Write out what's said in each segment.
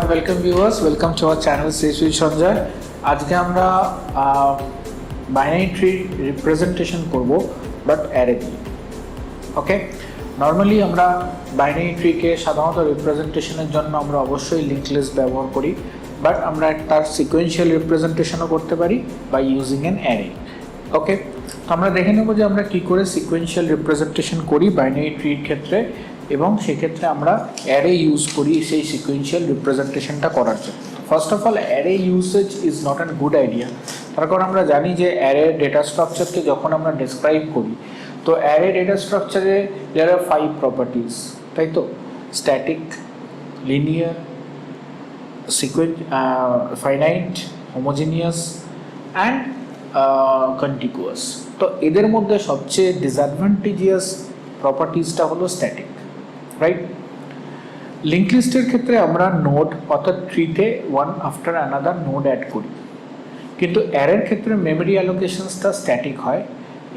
welcome viewers, welcome to our channel Sri Sanjay. আজকে আমরা binary tree representation করব but array দিয়ে। ওকে, normally আমরা বাইনারি ট্রিকে সাধারণত রিপ্রেজেন্টেশনের জন্য আমরা অবশ্যই লিঙ্ক লিস্ট ব্যবহার করি, বাট আমরা তার সিকোয়েন্সিয়াল রিপ্রেজেন্টেশনও করতে পারি বাই ইউজিং অ্যান অ্যারে। ওকে, তো আমরা দেখে নেব যে আমরা কী করে সিকোয়েন্সিয়াল রিপ্রেজেন্টেশন করি বাইনারি ট্রির ক্ষেত্রে, এবং সেক্ষেত্রে আমরা অ্যারে ইউজ করি সেই সিকোয়েন্সিয়াল রিপ্রেজেন্টেশনটা করার জন্য। First of all, array usage is not an good idea. তার কারণ আমরা জানি যে অ্যারে ডেটা স্ট্রাকচারকে যখন আমরা ডিসক্রাইব করি, তো অ্যারে ডেটা স্ট্রাকচারে দেয়ার আর 5 প্রপার্টিজ, তাই তো? Static, linear, finite, homogeneous and contiguous. তো এদের মধ্যে সবচেয়ে ডিসঅ্যাডভান্টেজিয়াস প্রপার্টিজটা হলো স্ট্যাটিক, রাইট? লিঙ্ক লিস্টের ক্ষেত্রে আমরা নোড অর্থাৎ ট্রিতে one after another node add করি, কিন্তু অ্যারের ক্ষেত্রে মেমরি অ্যালোকেশনসটা স্ট্যাটিক হয়,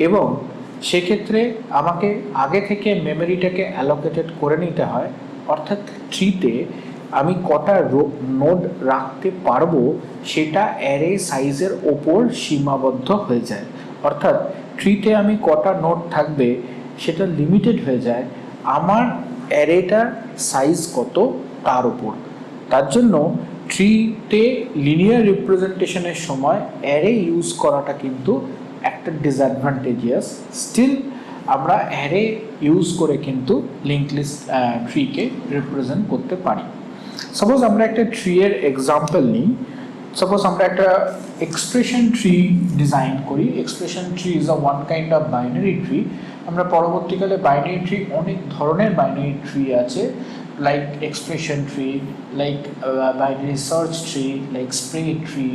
এবং সেক্ষেত্রে আমাকে আগে থেকে মেমরিটাকে অ্যালোকেটেড করে নিতে হয়। অর্থাৎ ট্রিতে আমি কটা নোড রাখতে পারবো সেটা অ্যারে সাইজের ওপর সীমাবদ্ধ হয়ে যায়। অর্থাৎ ট্রিতে আমি কটা নোড থাকবে সেটা লিমিটেড হয়ে যায় আমার অ্যারেটার সাইজ কত তার উপর। তার জন্য ট্রিতে লিনিয়ার রিপ্রেজেন্টেশনের সময় অ্যারে ইউজ করাটা কিন্তু একটা ডিসঅ্যাডভান্টেজিয়াস। স্টিল আমরা অ্যারে ইউজ করে কিন্তু লিঙ্ক লিস্ট ট্রিকে রিপ্রেজেন্ট করতে পারি। সাপোজ আমরা একটা ট্রি এর এক্সাম্পল নিই। সাপোজ আমরা একটা এক্সপ্রেশন ট্রি ডিজাইন করি। Expression tree is a one kind of binary tree. আমরা পরবর্তীকালে বাইনারি ট্রি, অনেক ধরনের বাইনারি ট্রি আছে, like expression tree, like binary search tree, like spray tree,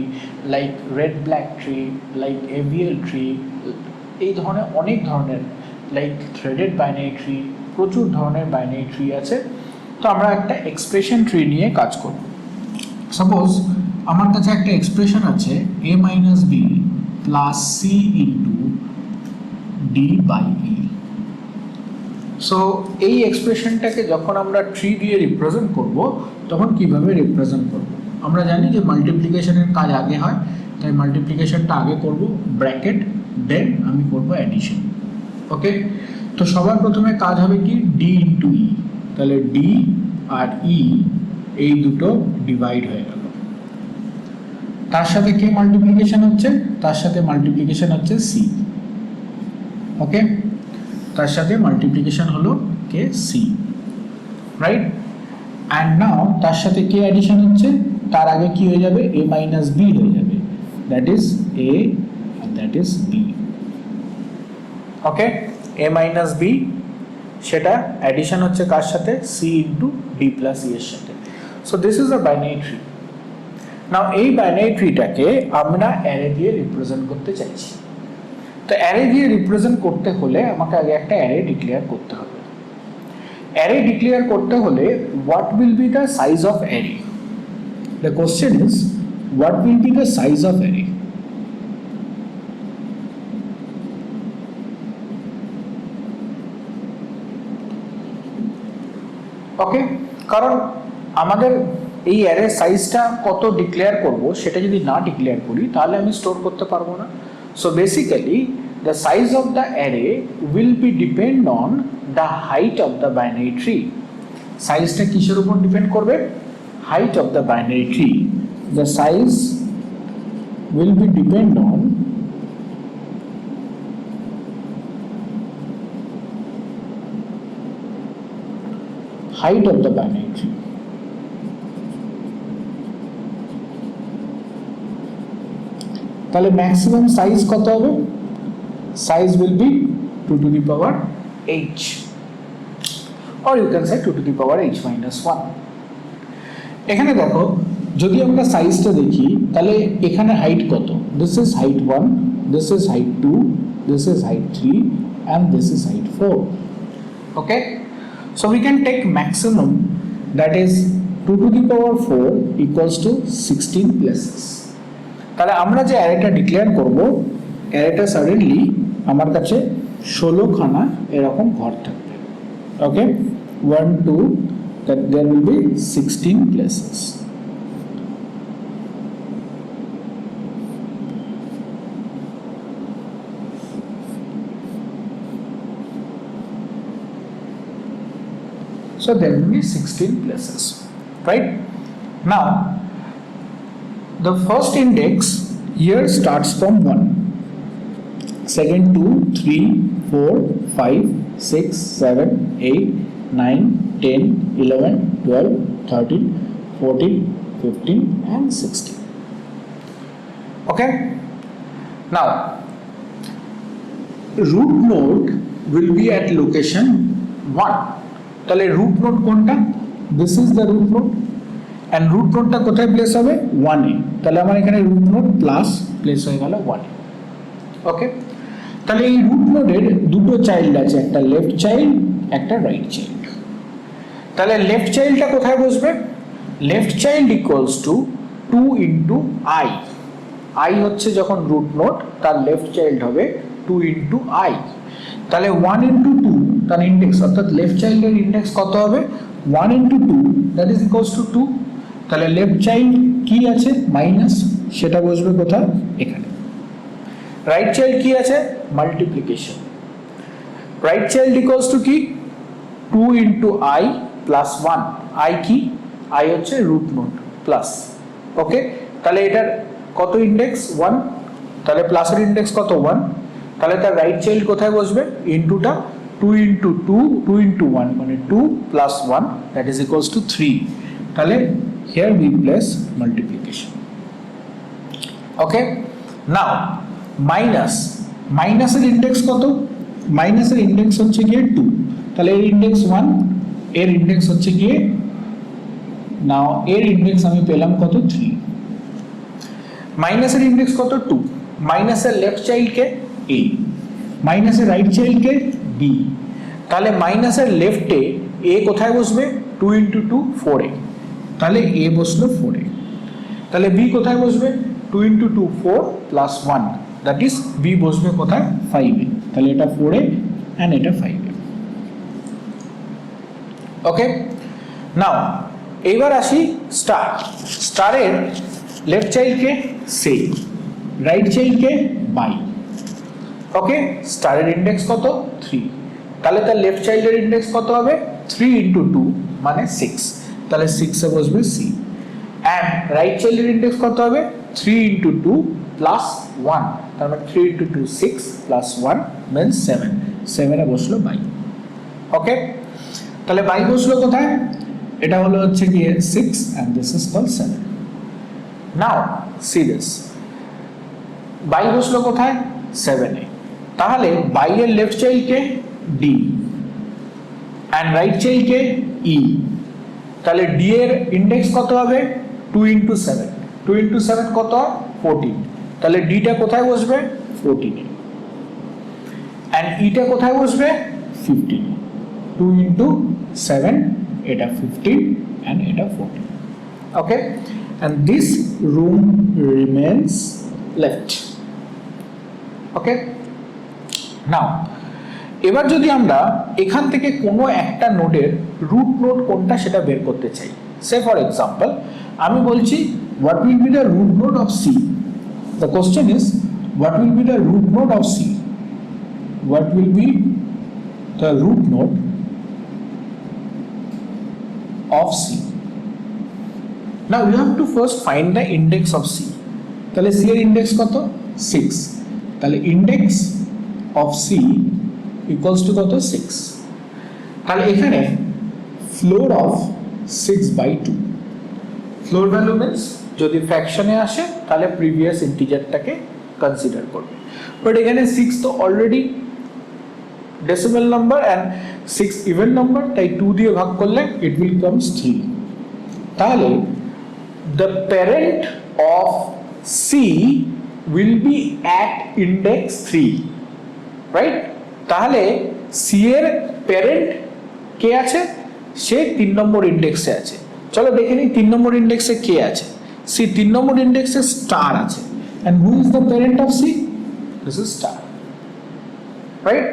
like red black tree, like AVL tree, এই ধরনের অনেক ধরনের, লাইক থ্রেডেড বাইনারি ট্রি, প্রচুর ধরনের বাইনারি ট্রি আছে। তো আমরা একটা এক্সপ্রেশন ট্রি নিয়ে কাজ করব। সাপোজ আমার কাছে একটা এক্সপ্রেশন আছে a minus B plus C into D by E. So এই এক্সপ্রেশনটাকে যখন আমরা ট্রি দিয়ে রিপ্রেজেন্ট করব, তখন কিভাবে রিপ্রেজেন্ট করব? আমরা জানি যে মাল্টিপ্লিকেশনের কাজ আগে হয়, তাই মাল্টিপ্লিকেশনটা আগে করব, ব্র্যাকেট, দেন আমি করব অ্যাডিশন। ওকে, তো সবার প্রথমে কাজ হবে কি, ডি ইন্টু ই। তাহলে ডি আর ই এই দুটো ডিভাইড হয়ে গেল। তার সাথে কে মাল্টিপ্লিকেশন হচ্ছে? তার সাথে মাল্টিপ্লিকেশন হচ্ছে সি। ওকে, তার সাথে মাল্টিপ্লিকেশন হলো কে, সি, রাইট? অ্যান্ড নাও তার সাথে কে অ্যাডিশন হচ্ছে? তার আগে কি হয়ে যাবে? এ মাইনাস বি হয়ে যাবে, দ্যাট ইজ এ আর that is B. Okay, A minus B সেটা অ্যাডিশন হচ্ছে কার সাথে? C into D plus E এর সাথে। So this is a binary tree. Now এই বাইনারি ট্রিটাকে আমরা অ্যারে দিয়ে রিপ্রেজেন্ট করতে চাইছি। তো অ্যারে দিয়ে রিপ্রেজেন্ট করতে হলে আমাকে আগে একটা অ্যারে ডিক্লেয়ার করতে হবে। অ্যারে ডিক্লেয়ার করতে হলে what will be the size of array? The question is what will be the size of array? Okay, কারণ আমাদের এই অ্যারে সাইজটা কত ডিক্লেয়ার করব সেটা যদি না ডিক্লেয়ার করি তাহলে আমি স্টোর করতে পারবো না। So basically the size of the array will be depend on the height of the binary tree. সাইজটা কিসের উপর ডিপেন্ড করবে? Height of the binary tree. The size will be depend on height of the binary tree. তাহলে maximum size কত হবে? Size will be 2 to the power h, or you can say 2 to the power h minus 1. এখানে দেখো, যদি আমরা সাইজটা দেখি তাহলে এখানে হাইট কত? This is height 1, this is height 2, this is height 3 and this is height 4. Okay, so we can take maximum, that is 2 to the power 4 equals to 16 places. তাহলে আমরা যে অ্যারেটা ডিক্লেয়ার করব, অ্যারেটা সাডেনলি আমার কাছে 16 খানা এরকম ঘর থাকবে। ওকে, 1 2 that there will be 16 places. So there will be 16 places, right? Now the first index here starts from 1, second 2, 3, 4, 5, 6, 7, 8, 9, 10, 11, 12, 13, 14, 15 and 16. Okay, now root node will be at location 1. তাহলে root node কোনটা? This is the root node and root node টা কোথায় place হবে? 1 এ। তাহলে আমার এখানে root node plus place হয়ে গেল 1 এ। ওকে, তাহলে এই root node এর দুটো চাইল্ড আছে, একটা লেফট চাইল্ড একটা রাইট চাইল্ড। তাহলে লেফট চাইল্ডটা কোথায় বসবে? Left child equals to 2 into I. I হচ্ছে যখন রুট নোড, তার লেফট চাইল্ড হবে 2 ইন্টু আই। তাহলে 1 ইন্টু 2 তার ইন্ডেক্স, অর্থাৎ লেফট চাইল্ডের ইন্ডেক্স কত হবে? 1 into 2 that is equals to 2। তাহলে লেফট চাইল্ড কি আছে? মাইনাস, সেটা বসবে কোথায়? এখানে। রাইট চাইল্ড কি আছে? Multiplication. Right child equals to কি? 2 ইন্টু আই প্লাস 1। আই কি? আই হচ্ছে রুট নোড প্লাস। ওকে, তাহলে এটার কত ইন্ডেক্স? 1। তাহলে প্লাসের ইন্ডেক্স কত? 1। তাহলে তার রাইট চাইল্ড কোথায় বসবে? ইনটুটা 2 ইন্টু 2, 2 ইন্টু 1 মানে 2 plus 1 that is equals to 3। তাহলে here we place multiplication. Okay, now minus. মাইনাসের ইন্ডেক্স কত? মাইনাসের ইন্ডেক্স হচ্ছে গিয়ে 2। তাহলে এর ইন্ডেক্স 1, এর ইন্ডেক্স হচ্ছে গিয়ে, নাও এর ইন্ডেক্স আমি পেলাম কত? 3। মাইনাসের ইন্ডেক্স কত? 2। মাইনাসের লেফট চাইল্ডকে a, মাইনাসের রাইট চাইল্ডকে b। তাহলে মাইনাসের লেফটে a কোথায় বসবে? 2 ইন্টু 2 4 এ। তাহলে a বসলো 4 এ। তাহলে b কোথায় বসবে? 2 into 2 4 plus 1 that is b বসবে কোথায়? 5 এ। তাহলে এটা 4 এ এন্ড এটা 5 এ। ওকে, নাও এবার আসি স্টার। স্টারের লেফট চাইল্ডকে সেই, রাইট চাইল্ডকে বাই। ওকে, স্টারের ইন্ডেক্স কত? 3। তাহলে তার লেফট চাইল্ডের ইন্ডেক্স কত হবে? 3 ইন্টু 2 মানে 6। তাহলে 6 এ বসবে সি। অ্যান্ড রাইট চাইল্ডের ইন্ডেক্স কত হবে? 3 ইন্টু 2 প্লাস 1, তার মানে 3 ইন্টু 2 6 প্লাস 1 মিনস 7। 7 এ বসলো বাই। ওকে, তাহলে বাই বসলো কোথায়? এটা হলো হচ্ছে গিয়ে 6 and this is called 7. Now see this, বাই বসলো কোথায়? 7 এ। তাহলে বাই এর লেফট চাইল্ডকে d and রাইট চাইল্ডকে e। তাহলে d এর ইন্ডেক্স কত হবে? 2 ইন্টু 7। 2 ইন্টু 7 কত? 14। তাহলে d টা কোথায় বসবে? 14 এ। and e টা কোথায় বসবে? 15 এ। 2 ইন্টু 7 এটা 15 and এটা 14। okay, and this room remains left. okay, now এবার যদি আমরা এখান থেকে কোনো একটা নোডের রুট নোড কোনটা সেটা বের করতে চাই, সে ফর এক্সাম্পল আমি বলছি what will be the root node of C. The question is what will be the root node of C? What will be the root node of C? Now you have to first find the index of C. তাহলে C এর index কত? 6। তাহলে index of C equals to কত? 6। তাহলে এখানে floor of 6/2। Floor value means যদি ফ্র্যাকশনে আসে তাহলে প্রিভিয়াস ইন্টিজারটাকে কনসিডার করবে, বাট এখানে 6 তো already decimal number and 6 even number, তাই 2 দিয়ে ভাগ করলে ইট উইল কামস 3। তাহলে the parent of C will be at index 3, right? তাহলে C এর প্যারেন্ট কে আছে? সে 3 নম্বর ইন্ডেক্সে আছে। চলো দেখে নিই 3 নম্বর ইন্ডেক্সে কে আছে। C 3 নম্বর ইন্ডেক্সে স্টার আছে। and who is the parent of C? This is star, right?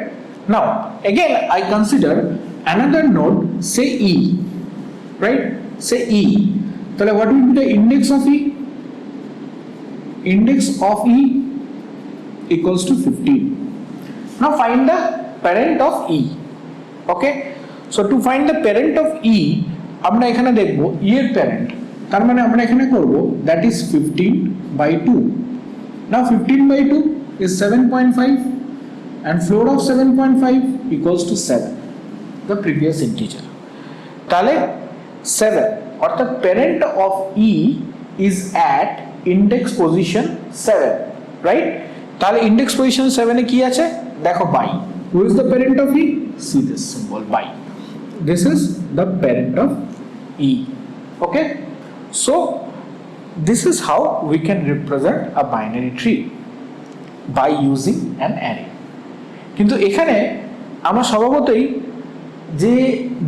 Now again I consider another node, say E, right? Say E. তাহলে what will be the index of E? Index of E equals to 15. Now find the parent of E. Okay, so to find the parent of E আমরা এখানে দেখব ই এর parent, তার মানে আমরা এখানে করব that is 15/2. Now 15/2 is 7.5 and floor of 7.5 equals to 7, the previous integer. তাহলে 7 অর্থাৎ parent of E is at index position 7, right? তাহলে index position 7 এ কি আছে দেখো by. Who is the parent of e? See this symbol by. This is the parent of e. Okay, so this is how we can represent a binary tree by using an array. কিন্তু এখানে আমরা স্বভাবতই যে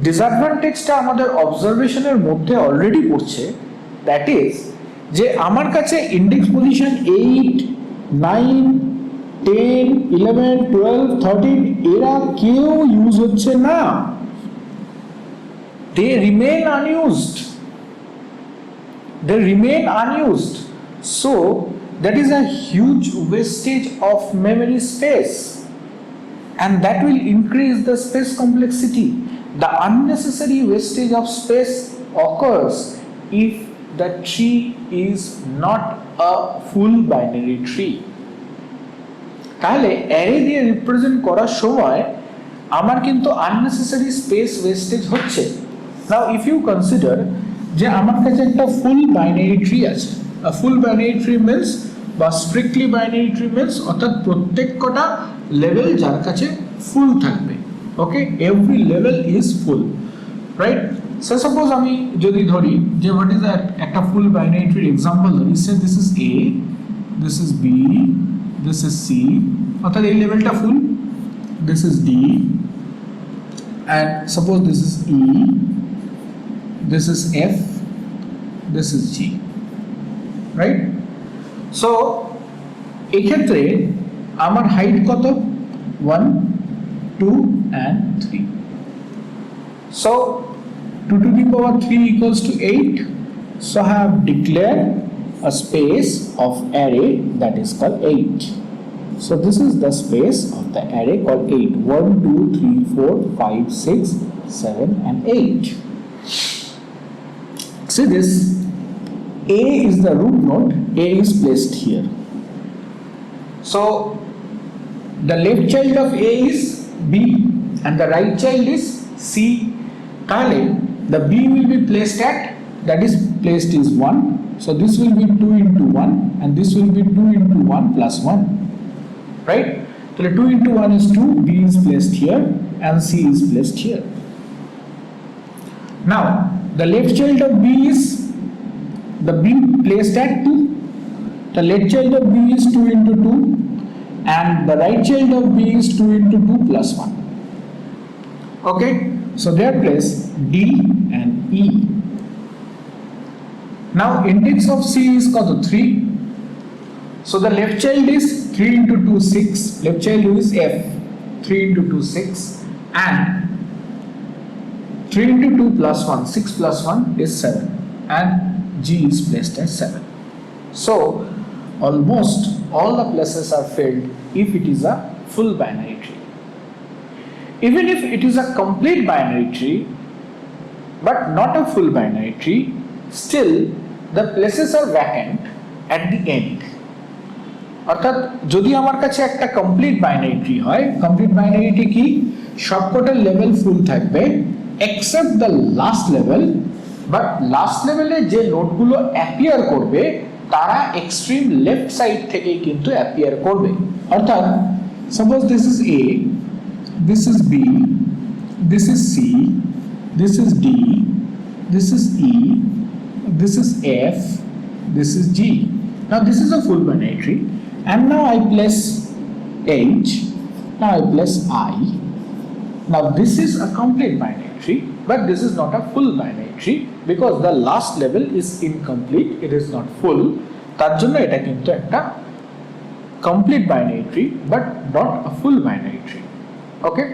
ডিসঅ্যাডভান্টেজটা আমাদের অবজারভেশনের মধ্যে already পড়ছে, that is যে আমার কাছে ইন্ডেক্স পজিশন 8, 9, 10, 11, 12, 13 এরা কেউ ইউজ হচ্ছে না, they remain unused. So that is a huge wastage of memory space, and that will increase the space complexity. The unnecessary wastage of space occurs if the tree is not a full binary tree. তাহলে array দিয়ে represent করার সময় আমার কিন্তু unnecessary space wastage হচ্ছে। নাও if you consider যে আমার কাছে একটা ফুল বাইনারি ট্রি আছে, a full binary tree means বা স্ট্রিক্টলি বাইনারি ট্রি মিন্স অর্থাৎ প্রত্যেক কটা লেভেল যার কাছে ফুল থাকবে, okay, every level is full, right? So suppose আমি যদি ধরি যে হোয়াট ইজ একটা ফুল বাইনারি ট্রির এক্সাম্পল ধরি, say this is A, this is B, this is C, অর্থাৎ এই লেভেলটা ফুল, this is D, and suppose this is E, this is F, this is G, right? So এই ক্ষেত্রে আমার হাইট কত? 1, 2 and 3. So 2 to the power 3 equals to 8. So I have declared a space of array that is called 8. So this is the space of the array called 8. 1, 2, 3, 4, 5, 6, 7 and 8. See this, A is the root node, A is placed here. So the left child of A is B and the right child is C. Kale, the B will be placed at, that is placed is 1. So this will be 2 into 1 and this will be 2 into 1 plus 1, right? So 2 into 1 is 2, B is placed here and C is placed here. Now the left child of B is the B placed at 2, the left child of B is 2 into 2 and the right child of B is 2 into 2 plus 1, okay? So they are placed D and E. Now index of C is called 3. So the left child is 3 into 2 6, left child is F, 3 into 2 6 and 3 into 2 plus 1, 6 plus 1 is 7 and G is placed as 7. So almost all the places are filled if it is a full binary tree. Even if it is a complete binary tree but not a full binary tree, still the places are vacant at the end. অর্থাৎ যদি আমার কাছে একটা complete binary tree হয়, complete binary tree কি সবকটা level ফুল থাকবে except the last level, but last লেভেলে যে নোডগুলো অ্যাপিয়ার করবে তারা এক্সট্রিম লেফট সাইড থেকেই কিন্তু অ্যাপিয়ার করবে। অর্থাৎ suppose this is A, this is B, this is C, this is D, this is E, this is F, this is G. Now this is a full binary tree and now I place H, now I place I. Now this is a complete binary tree but this is not a full binary tree because the last level is incomplete, it is not full. তার জন্য এটা কিন্তু একটা complete binary tree but not a full binary tree, okay,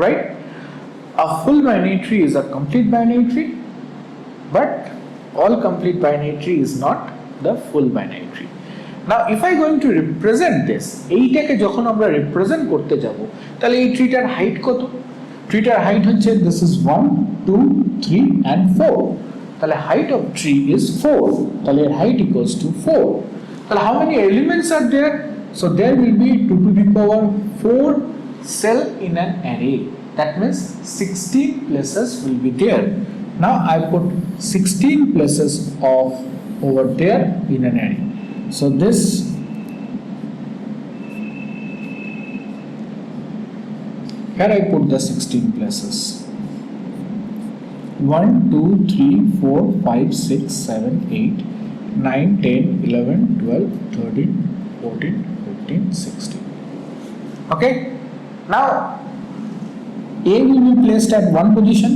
right? A full binary tree is a complete binary tree but all complete binary tree is not the full binary tree. Now if I going to represent this, এইটাকে যখন আমরা represent করতে যাব তাহলে এই ট্রিটার height কত? ট্রিটার height হচ্ছে this is 1 2 3 and 4, তাহলে হাইট অফ ট্রি ইজ 4, তাহলে এর হাইট ইকুয়ালস টু 4। তাহলে how many elements are there? So there will be 2 to the power 4 cell in an array, that means 16 places will be there. Now I put 16 places of over there in an array, so this here I put the 16 places 1 2 3 4 5 6 7 8 9 10 11 12 13 14 15 16. Okay, now A will be placed at one position,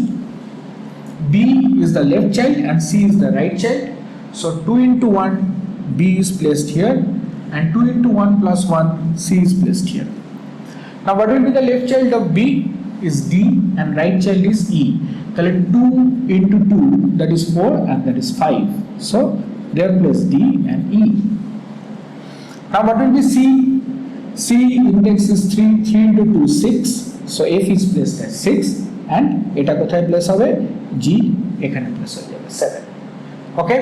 B is the left child and C is the right child. So 2 into 1 B is placed here and 2 into 1 plus 1 C is placed here. Now what will be the left child of B is D and right child is E. Then 2 into 2, that is 4 and that is 5. So there place D and E. Now what will be C? C index is 3, 3 into 2 6. So F is placed as 6 and eta kothay place hobe? G ekhane place hoye jabe 7. Okay,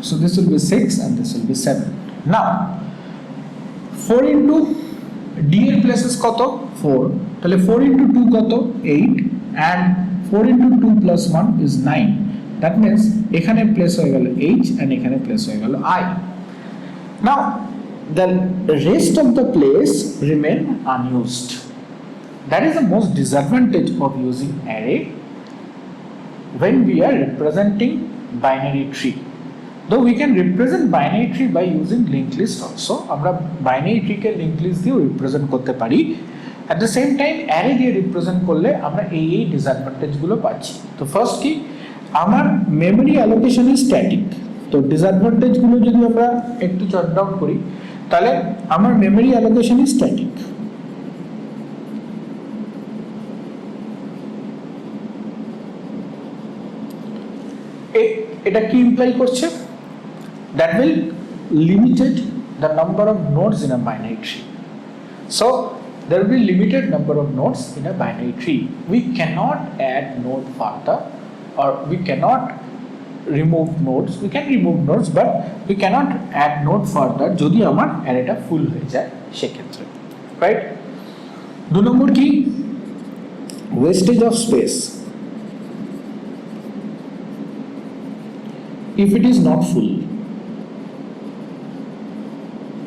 so this will be 6 and this will be 7. Now 4 into D এর places কত? 4, তাহলে 4 into 2 কত? 8 and 4 into 2 plus 1 is 9. That means এখানে place হয়ে গেল H and এখানে place হয়ে গেল I. Now the rest of the place remain unused. That is the most disadvantage of using array when we are representing binary tree. Though we can represent binary tree by using linked list also, আমরা binary tree কে linked list দিয়েও represent করতে পারি। At the same time array দিয়ে represent করলে আমরা এই disadvantage গুলো পাচ্ছি। তো ফার্স্ট কি, আমার memory allocation is static। তো disadvantage গুলো যদি আমরা একটু jot down করি, তাহলে আমার memory allocation is static। এটা কি ইমপ্লাই করছে? That will limited the number of nodes in a binary tree. So there will be limited number of nodes in a binary tree. We cannot add node further, or we cannot remove nodes. We can remove nodes, but we cannot add node further যদি আমার অ্যারেটা ফুল হয়ে যায় সেক্ষেত্রে, right? 2 নম্বর কি, wastage of space if it is not full.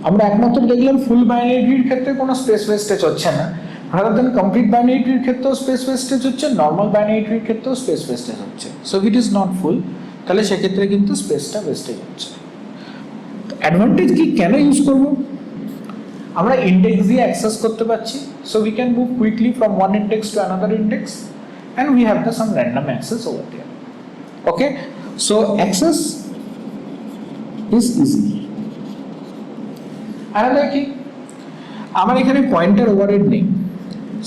আমরা একমাত্র দেখলাম ফুল binary ট্রির ক্ষেত্রে কোনো স্পেস ওয়েস্টেজ হচ্ছে না, rather than complete binary tree এর ক্ষেত্রেও স্পেস ওয়েস্টেজ হচ্ছে, নরমাল বাইনারি ট্রির ক্ষেত্রেও স্পেস ওয়েস্টেজ হচ্ছে। সো ইট ইজ নট ফুল, তাহলে সেক্ষেত্রে কিন্তু স্পেসটা ওয়েস্টেজ হচ্ছে। অ্যাডভান্টেজ কি, কেন ইউজ করব? আমরা ইন্ডেক্স দিয়ে অ্যাক্সেস করতে পারছি, so we can move quickly from one index to another index and we have the some random access over there. Okay, so access is easy. আলাদা কি, আমার এখানে পয়েন্টার ওভারহেড নেই,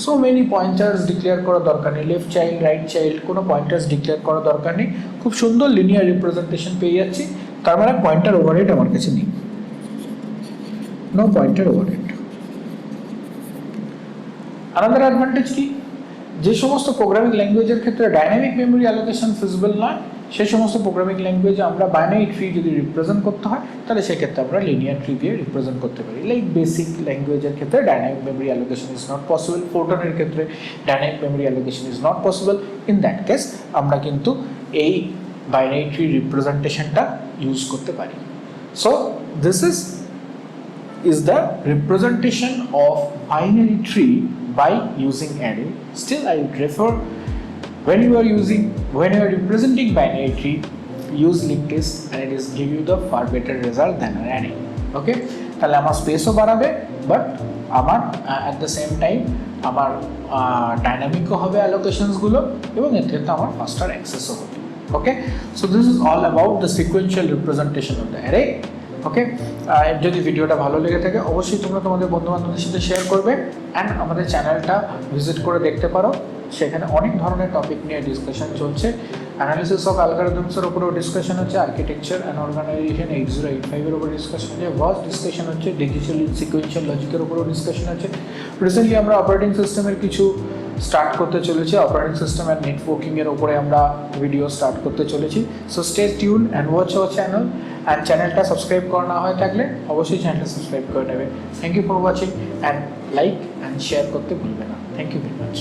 সো মেনি পয়েন্টার্স ডিক্লেয়ার করা দরকার নেই, left child right child কোনো pointers declare করা দরকার নেই, খুব সুন্দর লিনিয়ার রিপ্রেজেন্টেশন পেয়ে যাচ্ছি, তার মানে পয়েন্টার ওভারহেড আমার কাছে নেই, no pointer overhead. Another advantage কি, যে সমস্ত প্রোগ্রামিং ল্যাঙ্গুয়েজের ক্ষেত্রে ডাইনামিক মেমোরি অ্যালোকেশন ফিজিবল নয়, সেই সমস্ত প্রোগ্রামিং ল্যাঙ্গুয়েজে আমরা বাইনারি ট্রি যদি রিপ্রেজেন্ট করতে হয় তাহলে সেক্ষেত্রে আমরা লিনিয়ার ট্রি দিয়ে রিপ্রেজেন্ট করতে পারি। লাইক বেসিক ল্যাঙ্গুয়েজের ক্ষেত্রে dynamic memory allocation is not possible, ফোরটনের ক্ষেত্রে dynamic memory allocation is not possible. In that case আমরা কিন্তু এই বাইনারি ট্রি রিপ্রেজেন্টেশনটা ইউজ করতে পারি। So this is the representation of binary tree by using array. Still I would refer, when you are representing binary tree, use linked list and it is give you the far better result than an array. Okay, তাহলে আমার স্পেসও বাড়াবে, but আমার at the same time আমার ডাইনামিকও হবে অ্যালোকেশনসগুলো এবং এর ক্ষেত্রে আমার ফাস্টার অ্যাক্সেসও হবে। Okay, so this is all about the sequential representation of the array. Okay, যদি ভিডিওটা ভালো লেগে থাকে অবশ্যই তোমরা তোমাদের বন্ধুবান্ধবদের সাথে শেয়ার করবে অ্যান্ড আমাদের চ্যানেলটা ভিজিট করে দেখতে পারো, সেখানে অনেক ধরনের টপিক নিয়ে ডিসকাশন চলছে। অ্যানালিসিস অফ অ্যালগরিদমসের উপরেও ডিসকাশন হচ্ছে, আর্কিটেকচার অ্যান্ড অর্গানাইজেশন 8085-এর উপর ডিসকাশন হচ্ছে, ভাস্ট ডিসকাশন হচ্ছে, ডিজিটাল সিকোয়েন্সিয়াল লজিকের উপরেও ডিসকাশন হচ্ছে। রিসেন্টলি আমরা অপারেটিং সিস্টেমের কিছু স্টার্ট করতে চলেছি, অপারেটিং সিস্টেম অ্যান্ড নেটওয়ার্কিংয়ের উপরে আমরা ভিডিও স্টার্ট করতে চলেছি। So stay tune and watch our channel, and চ্যানেলটা সাবস্ক্রাইব করা না হয়ে থাকলে অবশ্যই চ্যানেলটা সাবস্ক্রাইব করে নেবে। Thank you for watching, and like and share করতে ভুলবে না। Thank you very much.